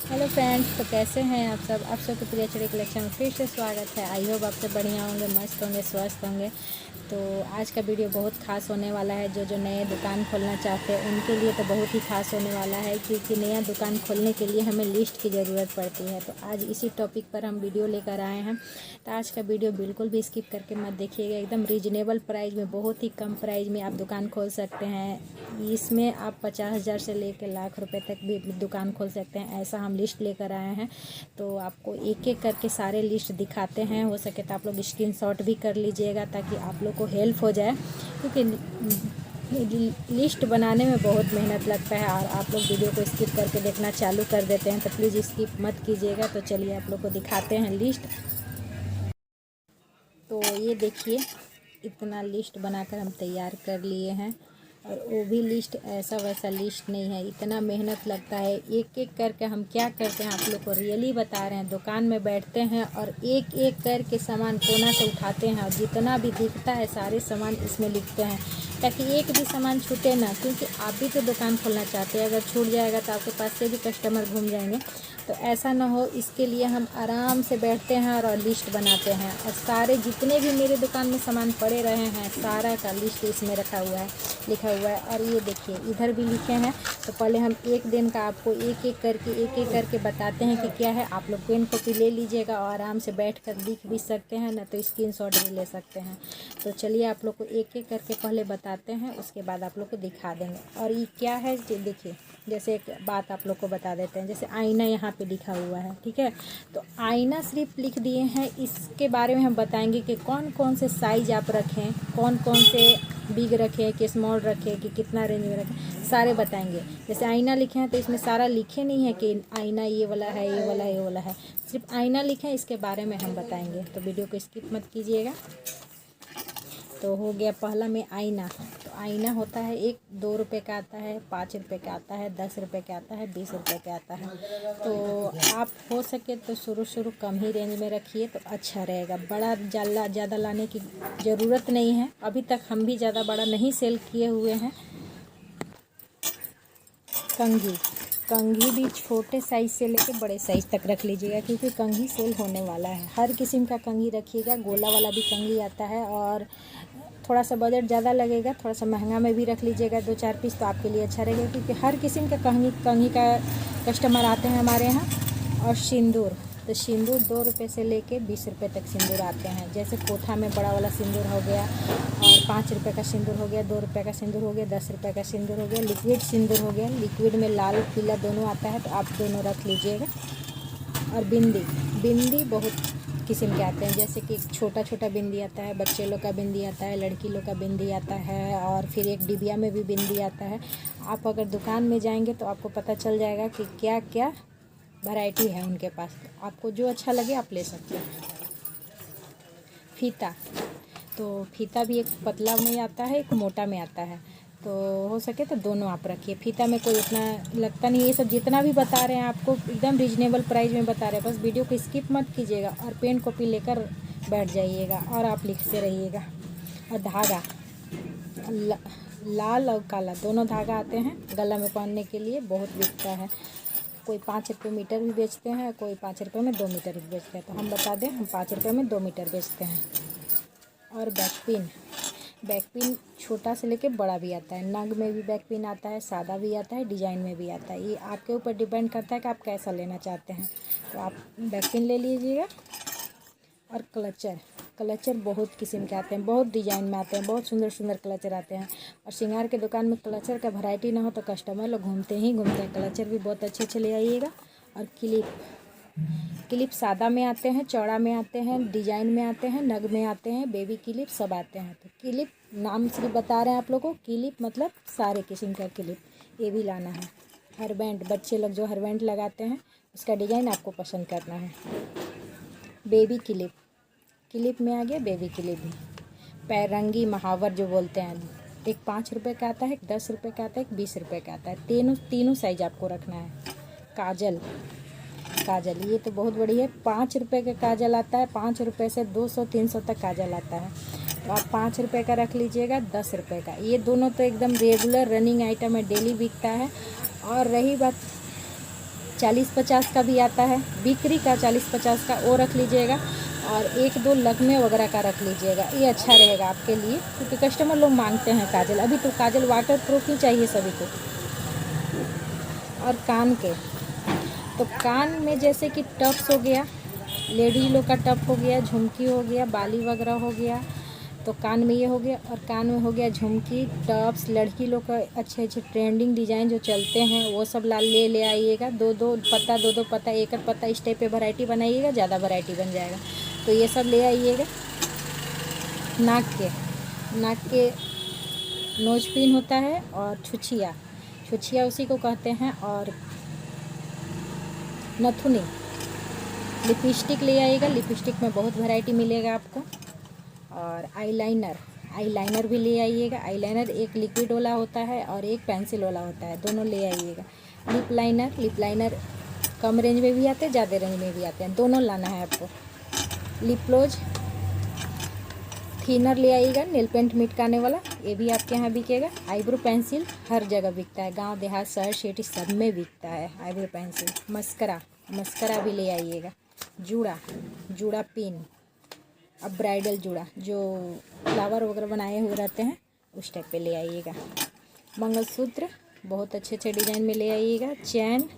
Hello friends, तो कैसे हैं आप सब। आप सबके प्रिय चढ़ी कलेक्शन में फिर से स्वागत है। आई होप आप सब बढ़िया होंगे, मस्त होंगे, स्वस्थ होंगे। तो आज का वीडियो बहुत खास होने वाला है। जो नए दुकान खोलना चाहते हैं उनके लिए तो बहुत ही खास होने वाला है, क्योंकि नया दुकान खोलने के लिए हमें लिस्ट की ज़रूरत पड़ती है। तो आज इसी टॉपिक पर हम वीडियो लेकर आए हैं। तो आज का वीडियो बिल्कुल भी स्किप करके मत देखिएगा। एकदम रीजनेबल प्राइस में, बहुत ही कम प्राइस में आप दुकान खोल सकते हैं। इसमें आप 50,000 से लेकर लाख रुपए तक भी दुकान खोल सकते हैं। ऐसा हम लिस्ट लेकर आए हैं। तो आपको एक एक करके सारे लिस्ट दिखाते हैं। हो सके तो आप लोग स्क्रीनशॉट भी कर लीजिएगा, ताकि आप लोग को हेल्प हो जाए, क्योंकि लिस्ट बनाने में बहुत मेहनत लगता है। और आप लोग वीडियो को स्किप करके देखना चालू कर देते हैं, तो प्लीज़ स्किप मत कीजिएगा। तो चलिए आप लोग को दिखाते हैं लिस्ट। तो ये देखिए, इतना लिस्ट बनाकर हम तैयार कर लिए हैं। और वो भी लिस्ट ऐसा वैसा लिस्ट नहीं है, इतना मेहनत लगता है। एक एक करके हम क्या करते हैं, आप लोग को रियली बता रहे हैं। दुकान में बैठते हैं और एक एक करके सामान कोना से उठाते हैं, और जितना भी दिखता है सारे सामान इसमें लिखते हैं, ताकि एक भी सामान छूटे ना। क्योंकि आप भी तो दुकान खोलना चाहते हैं, अगर छूट जाएगा तो आपके पास से भी कस्टमर घूम जाएंगे। तो ऐसा ना हो, इसके लिए हम आराम से बैठते हैं और लिस्ट बनाते हैं। और सारे जितने भी मेरे दुकान में सामान पड़े रहे हैं, सारा का लिस्ट इसमें रखा हुआ है, लिखा हुआ है। और ये देखिए, इधर भी लिखे हैं। तो पहले हम एक दिन का आपको एक एक करके बताते हैं कि क्या है। आप लोग पेन कॉपी ले लीजिएगा और आराम से बैठ कर लिख भी सकते हैं, ना तो स्क्रीनशॉट भी ले सकते हैं। तो चलिए आप लोग को एक एक करके पहले बताते हैं, उसके बाद आप लोग को दिखा देंगे। और ये क्या है, देखिए, जैसे एक बात आप लोग को बता देते हैं। जैसे आईना यहाँ पे लिखा हुआ है, ठीक है। तो आईना सिर्फ लिख दिए हैं। इसके बारे में हम बताएंगे कि कौन कौन से साइज आप रखें, कौन कौन से बिग रखें कि स्मॉल रखें, कि कितना रेंज में रखें, सारे बताएंगे। जैसे आईना लिखे हैं तो इसमें सारा लिखे नहीं है कि आईना ये वाला है, ये वाला है, ये वाला है। सिर्फ आईना लिखे हैं, इसके बारे में हम बताएंगे। तो वीडियो को स्किप मत कीजिएगा। तो हो गया पहला में आईना। तो आईना होता है एक 2 रुपये का आता है, 5 रुपये का आता है, 10 रुपये का आता है, 20 रुपये का आता है। तो आप हो सके तो शुरू कम ही रेंज में रखिए तो अच्छा रहेगा। बड़ा ज़्यादा लाने की ज़रूरत नहीं है। अभी तक हम भी ज़्यादा बड़ा नहीं सेल किए हुए हैं। कंघी कंघी भी छोटे साइज़ से लेकर बड़े साइज़ तक रख लीजिएगा, क्योंकि कंघी सेल होने वाला है। हर किस्म का कंघी रखिएगा। गोला वाला भी कंघी आता है, और थोड़ा सा बजट ज़्यादा लगेगा, थोड़ा सा महंगा में भी रख लीजिएगा 2-4 पीस, तो आपके लिए अच्छा रहेगा। क्योंकि हर किस्म का कंघी का कस्टमर आते हैं हमारे यहाँ। और सिंदूर, तो सिंदूर 2 रुपये से लेके 20 रुपये तक सिंदूर आते हैं। जैसे कोठा में बड़ा वाला सिंदूर हो गया, और 5 रुपये का सिंदूर हो गया, 2 रुपये का सिंदूर हो गया, 10 रुपये का सिंदूर हो गया। लिक्विड सिंदूर हो गया, लिक्विड में लाल पीला दोनों आता है, तो आप दोनों रख लीजिएगा। और बिंदी बहुत किस्म के आते हैं। जैसे कि छोटा छोटा बिंदी आता है, बच्चे लोग का बिंदी आता है, लड़की लोग का बिंदी आता है, और फिर एक डिबिया में भी बिंदी आता है। आप अगर दुकान में जाएंगे तो आपको पता चल जाएगा कि क्या क्या वैरायटी है उनके पास। आपको जो अच्छा लगे आप ले सकते हैं। फीता, तो फीता भी एक पतला में आता है, एक मोटा में आता है। तो हो सके तो दोनों आप रखिए। फीता में कोई उतना लगता नहीं। ये सब जितना भी बता रहे हैं आपको एकदम रीजनेबल प्राइस में बता रहे हैं। बस वीडियो को स्किप मत कीजिएगा और पेन कॉपी लेकर बैठ जाइएगा और आप लिखते रहिएगा। और धागा, लाल और काला दोनों धागा आते हैं गला में पहनने के लिए, बहुत बिकता है। कोई 5 रुपये मीटर भी बेचते हैं, कोई 5 रुपये में 2 मीटर भी बेचते हैं। तो हम बता दें, हम 5 रुपये में 2 मीटर बेचते हैं। और बैक पिन छोटा से लेके बड़ा भी आता है। नग में भी बैक पिन आता है, सादा भी आता है, डिजाइन में भी आता है। ये आपके ऊपर डिपेंड करता है कि आप कैसा लेना चाहते हैं। तो आप बैक पिन ले लीजिएगा। और क्लचर बहुत किस्म के आते हैं, बहुत डिजाइन में आते हैं, बहुत सुंदर सुंदर क्लचर आते हैं। और श्रृंगार के दुकान में क्लचर का वैरायटी ना हो तो कस्टमर लोग घूमते हैं। क्लचर भी बहुत अच्छे अच्छे ले आइएगा। और क्लिप सादा में आते हैं, चौड़ा में आते हैं, डिजाइन में आते हैं, नग में आते हैं, बेबी क्लिप सब आते हैं। तो क्लिप नाम से बता रहे हैं आप लोगों को, क्लिप मतलब सारे किस्म का क्लिप, ये भी लाना है। हेयरबैंड, बच्चे लोग जो हेयरबैंड लगाते हैं उसका डिजाइन आपको पसंद करना है। बेबी क्लिप में आ गया बेबी क्लिप भी। पैरंगी महावर जो बोलते हैं, एक 5 रुपये का आता है, एक 10 रुपये का आता है, एक 20 रुपये का आता है। तीनों साइज आपको रखना है। काजल ये तो बहुत बड़ी है। 5 रुपये का काजल आता है, 5 रुपये से 200-300 तक काजल आता है। तो आप 5 रुपये का रख लीजिएगा, 10 रुपये का। ये दोनों तो एकदम रेगुलर रनिंग आइटम है, डेली बिकता है। और रही बात 40-50 का भी आता है, बिक्री का 40-50 का वो रख लीजिएगा, और 1-2 लकमे वगैरह का रख लीजिएगा। ये अच्छा रहेगा आपके लिए, क्योंकि कस्टमर लोग मांगते हैं काजल। अभी तो काजल वाटर प्रूफ ही चाहिए सभी को। और कान के, तो कान में जैसे कि टप्स हो गया, लेडीज लोग का टप हो गया, झुमकी हो गया, बाली वगैरह हो गया, तो कान में ये हो गया। और कान में हो गया झुमकी, टप्स, लड़की लोग का अच्छे अच्छे ट्रेंडिंग डिज़ाइन जो चलते हैं वो सब ले आइएगा। 2-2 पत्ता, 2-2 पत्ता, एक पत्ता, इस टाइप पे वैरायटी बनाइएगा, ज़्यादा वैरायटी बन जाएगा। तो ये सब ले आइएगा। नाक के नोज पिन होता है, और छुछिया उसी को कहते हैं, और नथुनी। लिपस्टिक ले आइएगा, लिपस्टिक में बहुत वैरायटी मिलेगा आपको। और आईलाइनर भी ले आइएगा। आईलाइनर एक लिक्विड वाला होता है और एक पेंसिल वाला होता है, दोनों ले आइएगा। लिप लाइनर कम रेंज में भी आते हैं, ज़्यादा रेंज में भी आते हैं, दोनों लाना है आपको। लिप ग्लोज, थिनर ले आइएगा, नेल पेंट मिटकाने वाला, ये भी आपके यहाँ बिकेगा। आईब्रो पेंसिल हर जगह बिकता है, गांव देहात शहर सिटी सब में बिकता है आईब्रो पेंसिल। मस्करा भी ले आइएगा। जूड़ा पिन, अब ब्राइडल जूड़ा जो फ्लावर वगैरह बनाए हुए रहते हैं उस टाइप पे ले आइएगा। मंगलसूत्र बहुत अच्छे अच्छे डिज़ाइन में ले आइएगा। चैन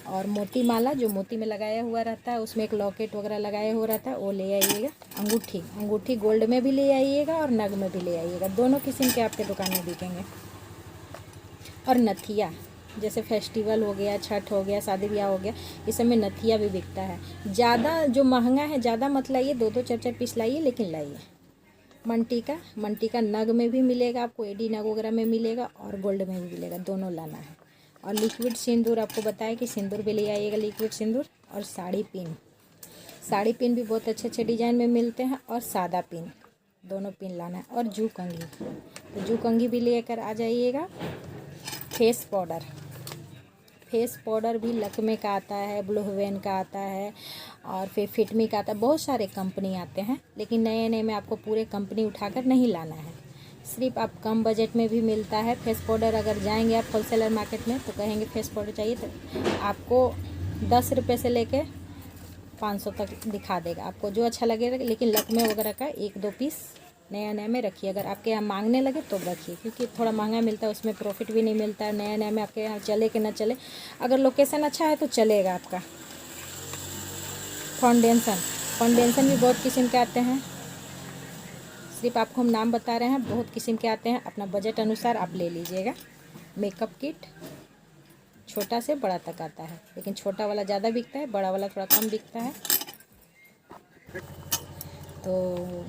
और मोती माला जो मोती में लगाया हुआ रहता है, उसमें एक लॉकेट वगैरह लगाया हुआ रहता है, वो ले आइएगा। अंगूठी गोल्ड में भी ले आइएगा और नग में भी ले आइएगा, दोनों किस्म के आपके दुकान में बिकेंगे। और नथिया, जैसे फेस्टिवल हो गया, छठ हो गया, शादी ब्याह हो गया, इस सब में नथिया भी बिकता है। ज़्यादा जो महंगा है ज़्यादा मत लाइए, 2-2 4-4 पीस लाइए, लेकिन लाइए। मंटी का नग में भी मिलेगा आपको, एडी नग वगैरह में मिलेगा, और गोल्ड में भी मिलेगा, दोनों लाना है। और लिक्विड सिंदूर, आपको बताया कि सिंदूर भी ले आइएगा, लिक्विड सिंदूर। और साड़ी पिन भी बहुत अच्छे अच्छे डिज़ाइन में मिलते हैं, और सादा पिन, दोनों पिन लाना है। और जू कंघी भी लेकर आ जाइएगा। फेस पाउडर भी लक्मे का आता है, ब्लू हेवन का आता है, और फिर फिटमी का आता है, बहुत सारे कंपनी आते हैं, लेकिन नए में आपको पूरे कंपनी उठाकर नहीं लाना है। सिर्फ आप कम बजट में भी मिलता है फेस पाउडर। अगर जाएंगे आप होलसेलर मार्केट में तो कहेंगे फेस पाउडर चाहिए, तो आपको 10 रुपये से लेके 500 तक दिखा देगा, आपको जो अच्छा लगेगा। लेकिन लक्मे वगैरह का 1-2 पीस नया में रखिए। अगर आपके यहाँ मांगने लगे तो रखिए, क्योंकि थोड़ा महंगा मिलता है, उसमें प्रॉफिट भी नहीं मिलता है। नया में आपके यहाँ चले कि ना चले, अगर लोकेशन अच्छा है तो चलेगा आपका। फाउंडेशन भी बहुत किस्म के आते हैं, सिर्फ आपको हम नाम बता रहे हैं, बहुत किस्म के आते हैं, अपना बजट अनुसार आप ले लीजिएगा। मेकअप किट छोटा से बड़ा तक आता है, लेकिन छोटा वाला ज़्यादा बिकता है, बड़ा वाला थोड़ा कम बिकता है। तो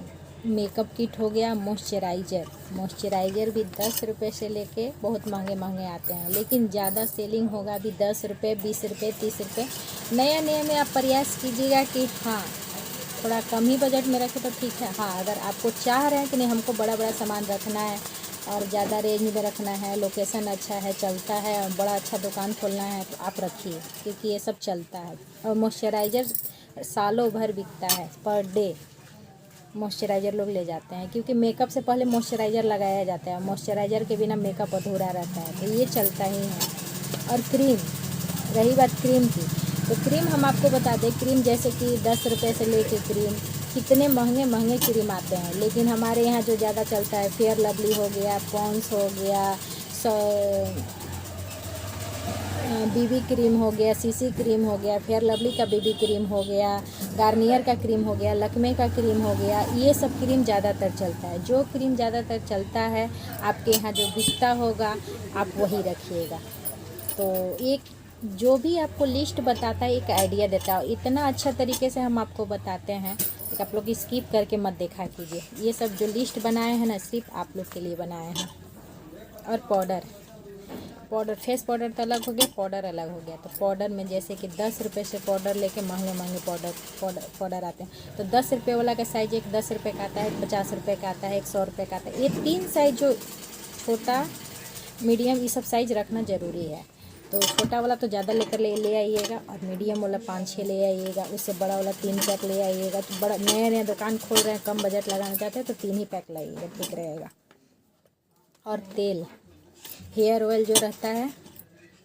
मेकअप किट हो गया। मॉइस्चराइज़र भी 10 रुपये से लेके बहुत महंगे आते हैं, लेकिन ज़्यादा सेलिंग होगा भी 10 रुपये, 20 रुपये, 30 रुपये। नया में आप प्रयास कीजिएगा कि हाँ थोड़ा कम ही बजट में रखें तो ठीक है। हाँ, अगर आपको चाह रहे हैं कि नहीं हमको बड़ा सामान रखना है और ज़्यादा रेंज में रखना है, लोकेशन अच्छा है, चलता है, और बड़ा अच्छा दुकान खोलना है, तो आप रखिए, क्योंकि ये सब चलता है। और मॉइस्चराइज़र सालों भर बिकता है, पर डे मॉइस्चराइज़र लोग ले जाते हैं, क्योंकि मेकअप से पहले मॉइस्चराइज़र लगाया जाता है, मॉइस्चराइज़र के बिना मेकअप अधूरा रहता है, तो ये चलता ही है। और क्रीम, रही बात क्रीम की, तो क्रीम हम आपको बता दें, क्रीम जैसे कि 10 रुपये से लेके क्रीम कितने महंगे क्रीम आते हैं, लेकिन हमारे यहाँ जो ज़्यादा चलता है फेयर लवली हो गया, पॉन्स हो गया, बीबी क्रीम हो गया, सीसी क्रीम हो गया, फेयर लवली का बीबी क्रीम हो गया, गार्नियर का क्रीम हो गया, लक्मे का क्रीम हो गया, ये सब क्रीम ज़्यादातर चलता है। जो क्रीम ज़्यादातर चलता है आपके यहाँ जो बिकता होगा आप वही रखिएगा। तो एक जो भी आपको लिस्ट बताता है एक आइडिया देता है, इतना अच्छा तरीके से हम आपको बताते हैं कि आप लोग स्किप करके मत देखा कीजिए। ये सब जो लिस्ट बनाए हैं ना, सिर्फ आप लोग के लिए बनाए हैं। और पाउडर फेस पाउडर तो अलग हो गया, पाउडर अलग हो गया। तो पाउडर में जैसे कि 10 रुपये से पाउडर लेके महंगे पाउडर आते हैं। तो 10 रुपये वाला का साइज एक 10 रुपये का आता है, 50 रुपये का आता है, 100 रुपये का आता है। ये 3 साइज जो छोटा मीडियम ये सब साइज रखना ज़रूरी है। तो छोटा वाला तो ज़्यादा लेकर ले आइएगा, और मीडियम वाला 5-6 ले आइएगा, उससे बड़ा वाला 3 पैक ले आइएगा। तो बड़ा नया दुकान खोल रहे हैं, कम बजट लगाना चाहते हैं तो 3 ही पैक लाइएगा, ठीक रहेगा। और तेल, हेयर ऑयल जो रहता है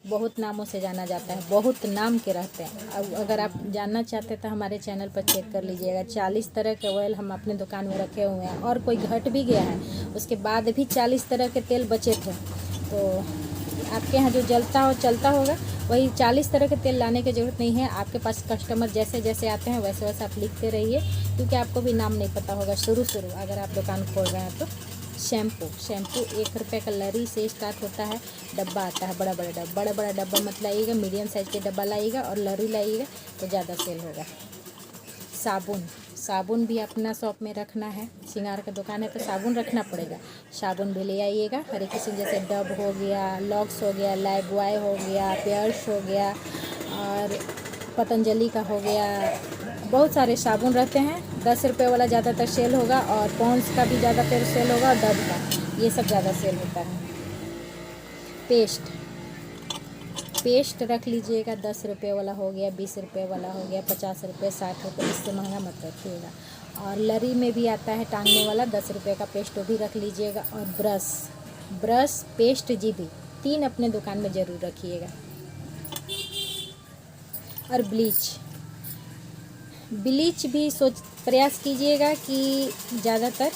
बहुत नामों से जाना जाता है, बहुत नाम के रहते हैं। अब अगर आप जानना चाहते हैं तो हमारे चैनल पर चेक कर लीजिएगा। 40 तरह के ऑयल हम अपने दुकान में रखे हुए हैं, और कोई घट भी गया है उसके बाद भी 40 तरह के तेल बचे थे। तो आपके यहाँ जो जलता हो चलता होगा, वही 40 तरह के तेल लाने की ज़रूरत नहीं है। आपके पास कस्टमर जैसे जैसे आते हैं वैसे वैसे आप लिखते रहिए, क्योंकि आपको भी नाम नहीं पता होगा शुरू अगर आप दुकान खोल रहे हैं तो। शैम्पू 1 रुपये का लरी से स्टार्ट होता है। डब्बा आता है, बड़ा बड़ा डब्बा मत लाइएगा, मीडियम साइज़ के डब्बा लाइएगा और लरी लाइएगा तो ज़्यादा सेल होगा। साबुन भी अपना शॉप में रखना है, श्रृंगार का दुकान है तो साबुन रखना पड़ेगा। साबुन भी ले आइएगा, हर एक किस्म, जैसे डब हो गया, लॉक्स हो गया, लाइफबॉय हो गया, पियर्स हो गया, और पतंजलि का हो गया। बहुत सारे साबुन रहते हैं। 10 रुपये वाला ज़्यादातर सेल होगा, और पॉन्ड्स का भी ज़्यादातर सेल होगा, और डब का, ये सब ज़्यादा सेल होता है। पेस्ट रख लीजिएगा, 10 रुपये वाला हो गया, 20 रुपये वाला हो गया, 50 रुपये, 60 रुपये, इससे महंगा मत रखिएगा। और लरी में भी आता है टांगने वाला, 10 रुपये का पेस्ट, वो भी रख लीजिएगा। और ब्रश, पेस्ट, जीभी, 3 अपने दुकान में ज़रूर रखिएगा। और ब्लीच भी प्रयास कीजिएगा कि ज़्यादातर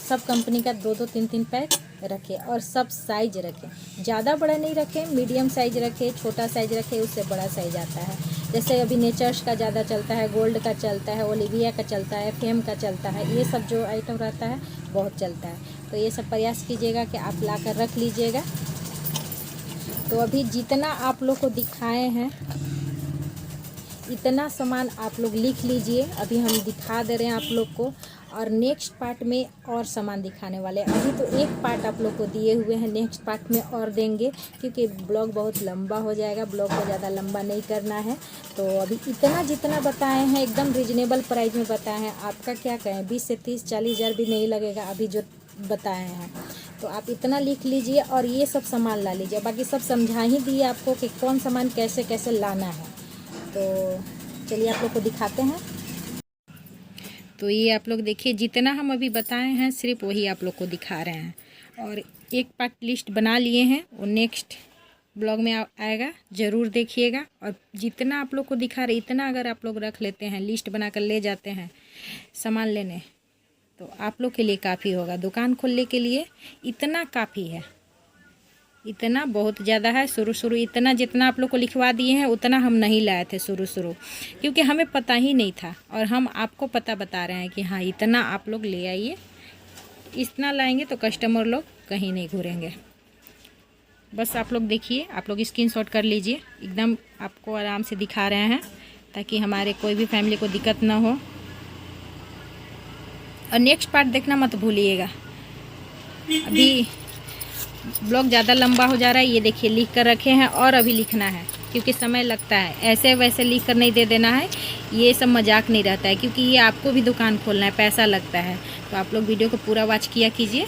सब कंपनी का 2-2, 3-3 पैक रखें, और सब साइज रखें। ज़्यादा बड़ा नहीं रखें, मीडियम साइज रखें, छोटा साइज रखें, उससे बड़ा साइज आता है। जैसे अभी नेचर्स का ज़्यादा चलता है, गोल्ड का चलता है, ओलिविया का चलता है, फेम का चलता है, ये सब जो आइटम रहता है बहुत चलता है। तो ये सब प्रयास कीजिएगा कि आप ला कर रख लीजिएगा। तो अभी जितना आप लोग को दिखाए हैं इतना सामान आप लोग लिख लीजिए, अभी हम दिखा दे रहे हैं आप लोग को, और नेक्स्ट पार्ट में और सामान दिखाने वाले हैं। अभी तो एक पार्ट आप लोग को दिए हुए हैं, नेक्स्ट पार्ट में और देंगे, क्योंकि ब्लॉग बहुत लंबा हो जाएगा। ब्लॉग को ज़्यादा लंबा नहीं करना है, तो अभी इतना जितना बताए हैं एकदम रिजनेबल प्राइस में बताए हैं। आपका क्या कहें, 20 से 30, 40 हज़ार भी नहीं लगेगा अभी जो बताए हैं। तो आप इतना लिख लीजिए और ये सब सामान ला लीजिए। बाकी सब समझा ही दिए आपको कि कौन सामान कैसे कैसे लाना है। तो चलिए आप लोग को दिखाते हैं। तो ये आप लोग देखिए, जितना हम अभी बताए हैं सिर्फ वही आप लोग को दिखा रहे हैं, और एक पार्ट लिस्ट बना लिए हैं, वो नेक्स्ट ब्लॉग में आएगा, ज़रूर देखिएगा। और जितना आप लोग को दिखा रहे इतना अगर आप लोग रख लेते हैं, लिस्ट बनाकर ले जाते हैं सामान लेने, तो आप लोग के लिए काफ़ी होगा। दुकान खोलने के लिए इतना काफ़ी है, इतना बहुत ज़्यादा है। शुरू इतना जितना आप लोग को लिखवा दिए हैं उतना हम नहीं लाए थे शुरू, क्योंकि हमें पता ही नहीं था, और हम आपको पता बता रहे हैं कि हाँ इतना आप लोग ले आइए। इतना लाएंगे तो कस्टमर लोग कहीं नहीं घूरेंगे। बस आप लोग देखिए, आप लोग स्क्रीनशॉट कर लीजिए, एकदम आपको आराम से दिखा रहे हैं ताकि हमारे कोई भी फैमिली को दिक्कत ना हो। और नेक्स्ट पार्ट देखना मत भूलिएगा। अभी ब्लॉग ज़्यादा लंबा हो जा रहा है, ये देखिए लिख कर रखे हैं, और अभी लिखना है क्योंकि समय लगता है। ऐसे वैसे लिख कर नहीं दे देना है, ये सब मजाक नहीं रहता है, क्योंकि ये आपको भी दुकान खोलना है, पैसा लगता है। तो आप लोग वीडियो को पूरा वॉच किया कीजिए।